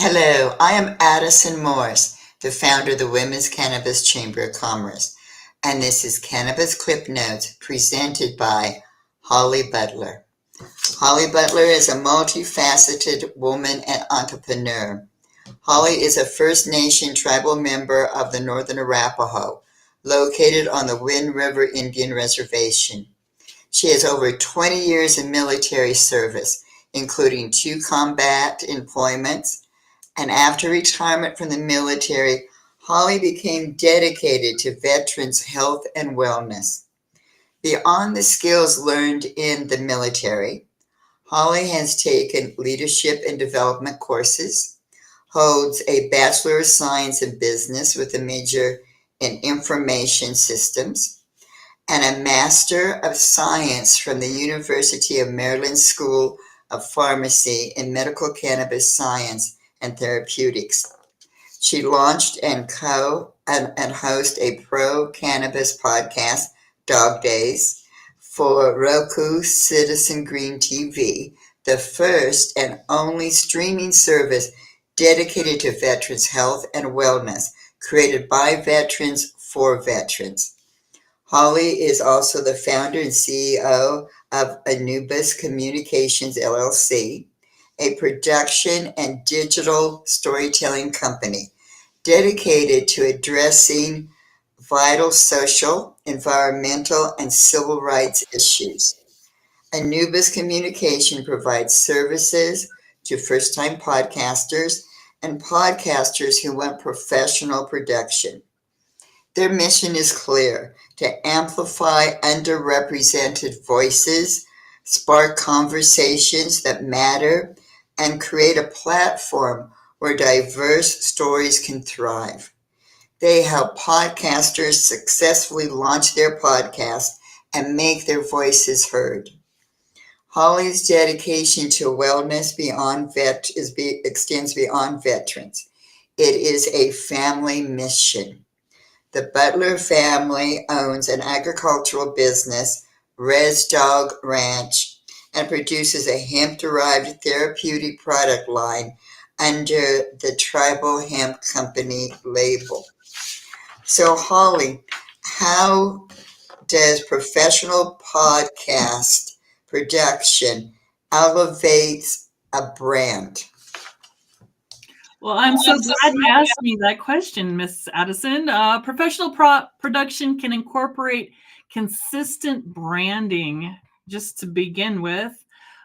Hello, I am Addison Morse, the founder of the Women's Cannabis Chamber of Commerce, and this is Cannabis Clip Notes presented by Holly Butler. Holly Butler is a multifaceted woman and entrepreneur. Holly is a First Nation tribal member of the Northern Arapaho, located on the Wind River Indian Reservation. She has over 20 years in military service, including 2 combat employments, and after retirement from the military, Holly became dedicated to veterans' health and wellness. Beyond the skills learned in the military, Holly has taken leadership and development courses, holds a Bachelor of Science in Business with a major in Information Systems, and a Master of Science from the University of Maryland School of Pharmacy in Medical Cannabis Science and Therapeutics. She launched and host a pro-cannabis podcast, Dawg Daze, for Roku Citizen Green TV, the first and only streaming service dedicated to veterans' health and wellness, created by veterans for veterans. Holly is also the founder and CEO of Anubis Communications LLC, a production and digital storytelling company dedicated to addressing vital social, environmental, and civil rights issues. Anubis Communication provides services to first-time podcasters and podcasters who want professional production. Their mission is clear: to amplify underrepresented voices, spark conversations that matter, and create a platform where diverse stories can thrive. They help podcasters successfully launch their podcast and make their voices heard. Holly's dedication to wellness extends beyond veterans. It is a family mission. The Butler family owns an agricultural business, Res Dog Ranch, and produces a hemp-derived therapeutic product line under the Tribal Hemp Company label. So, Holly, how does professional podcast production elevate a brand? Well, I'm so glad you asked me that question, Miss Addison. Professional production can incorporate consistent branding. Just to begin with,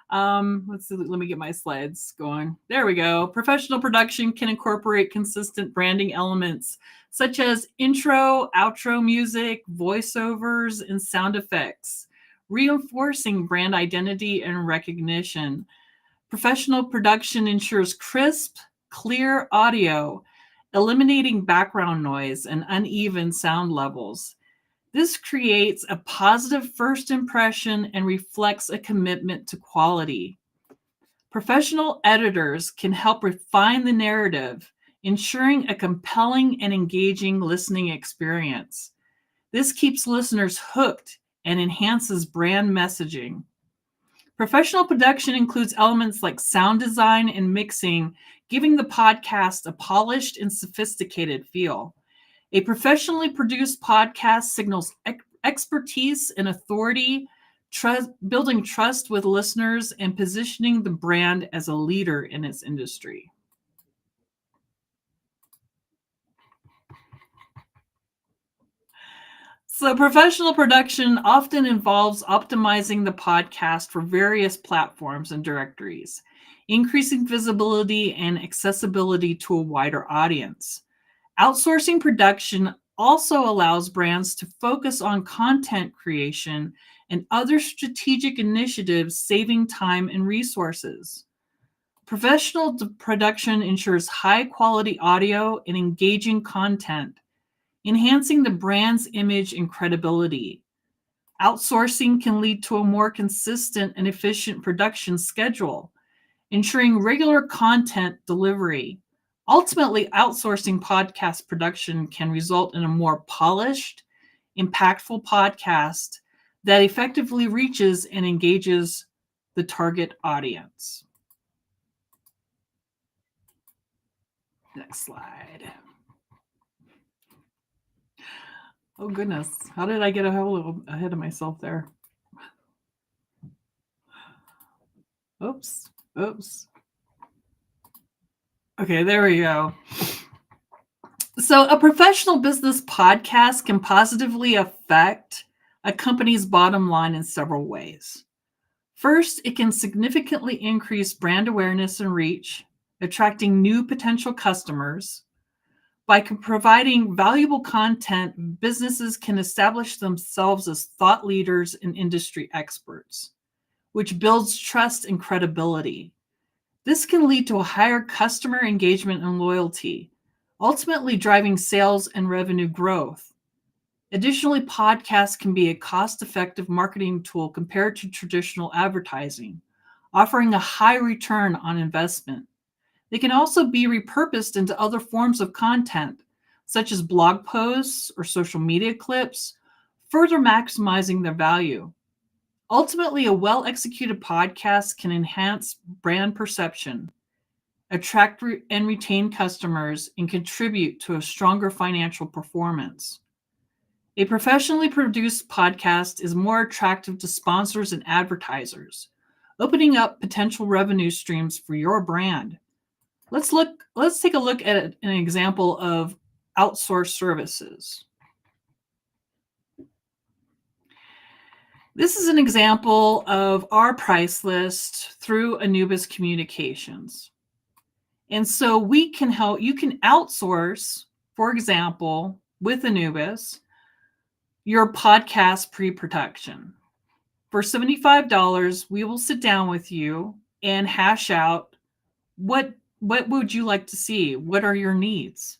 let's see, let me get my slides going. There we go. Professional production can incorporate consistent branding elements such as intro, outro music, voiceovers, and sound effects, reinforcing brand identity and recognition. Professional production ensures crisp, clear audio, eliminating background noise and uneven sound levels. This creates a positive first impression and reflects a commitment to quality. Professional editors can help refine the narrative, ensuring a compelling and engaging listening experience. This keeps listeners hooked and enhances brand messaging. Professional production includes elements like sound design and mixing, giving the podcast a polished and sophisticated feel. A professionally produced podcast signals expertise and authority, building trust with listeners and positioning the brand as a leader in its industry. So professional production often involves optimizing the podcast for various platforms and directories, increasing visibility and accessibility to a wider audience. Outsourcing production also allows brands to focus on content creation and other strategic initiatives, saving time and resources. Professional production ensures high-quality audio and engaging content, enhancing the brand's image and credibility. Outsourcing can lead to a more consistent and efficient production schedule, ensuring regular content delivery. Ultimately, outsourcing podcast production can result in a more polished, impactful podcast that effectively reaches and engages the target audience. Next slide. Oh, goodness. How did I get ahead of myself there? Oops. Okay, there we go. So a professional business podcast can positively affect a company's bottom line in several ways. First, it can significantly increase brand awareness and reach, attracting new potential customers. By providing valuable content, businesses can establish themselves as thought leaders and industry experts, which builds trust and credibility. This can lead to a higher customer engagement and loyalty, ultimately driving sales and revenue growth. Additionally, podcasts can be a cost-effective marketing tool compared to traditional advertising, offering a high return on investment. They can also be repurposed into other forms of content, such as blog posts or social media clips, further maximizing their value. Ultimately, a well-executed podcast can enhance brand perception, attract and retain customers, and contribute to a stronger financial performance. A professionally produced podcast is more attractive to sponsors and advertisers, opening up potential revenue streams for your brand. Let's take a look at an example of outsourced services. This is an example of our price list through Anubis Communications. And so we can help, you can outsource, for example, with Anubis, your podcast pre-production. For $75, we will sit down with you and hash out what would you like to see? What are your needs?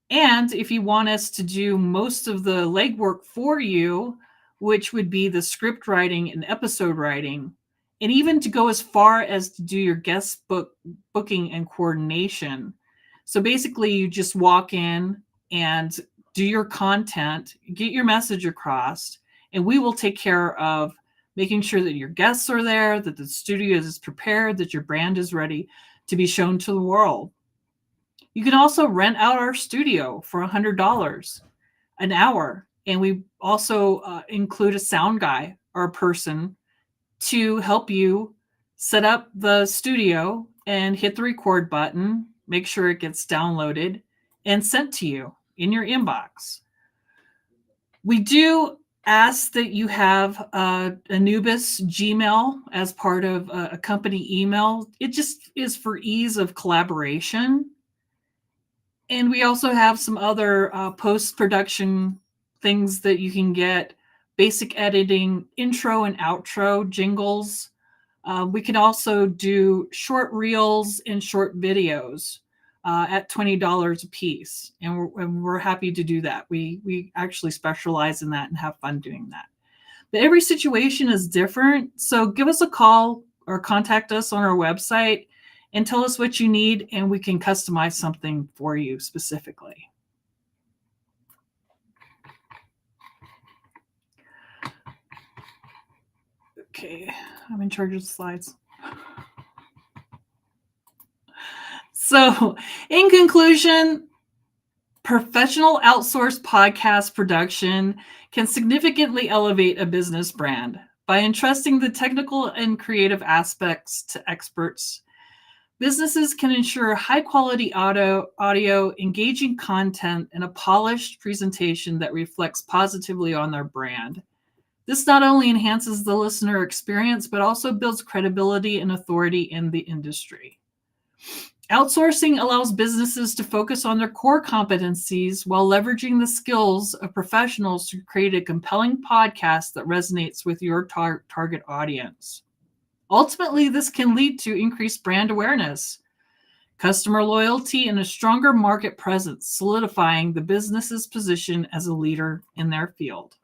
And if you want us to do most of the legwork for you, which would be the script writing and episode writing, and even to go as far as to do your guest booking and coordination. So basically, you just walk in and do your content, get your message across, and we will take care of making sure that your guests are there, that the studio is prepared, that your brand is ready to be shown to the world. You can also rent out our studio for $100 an hour. And we also include a sound guy or a person to help you set up the studio and hit the record button, make sure it gets downloaded and sent to you in your inbox. We do ask that you have Anubis Gmail as part of a company email. It just is for ease of collaboration. And we also have some other post-production things that you can get, basic editing, intro and outro jingles. We can also do short reels and short videos at $20 a piece. And we're happy to do that. We actually specialize in that and have fun doing that. But every situation is different. So give us a call or contact us on our website and tell us what you need, and we can customize something for you specifically. Okay, I'm in charge of the slides. So, in conclusion, professional outsourced podcast production can significantly elevate a business brand by entrusting the technical and creative aspects to experts. Businesses can ensure high-quality audio, engaging content, and a polished presentation that reflects positively on their brand. This not only enhances the listener experience, but also builds credibility and authority in the industry. Outsourcing allows businesses to focus on their core competencies while leveraging the skills of professionals to create a compelling podcast that resonates with your target audience. Ultimately, this can lead to increased brand awareness, customer loyalty, and a stronger market presence, solidifying the business's position as a leader in their field.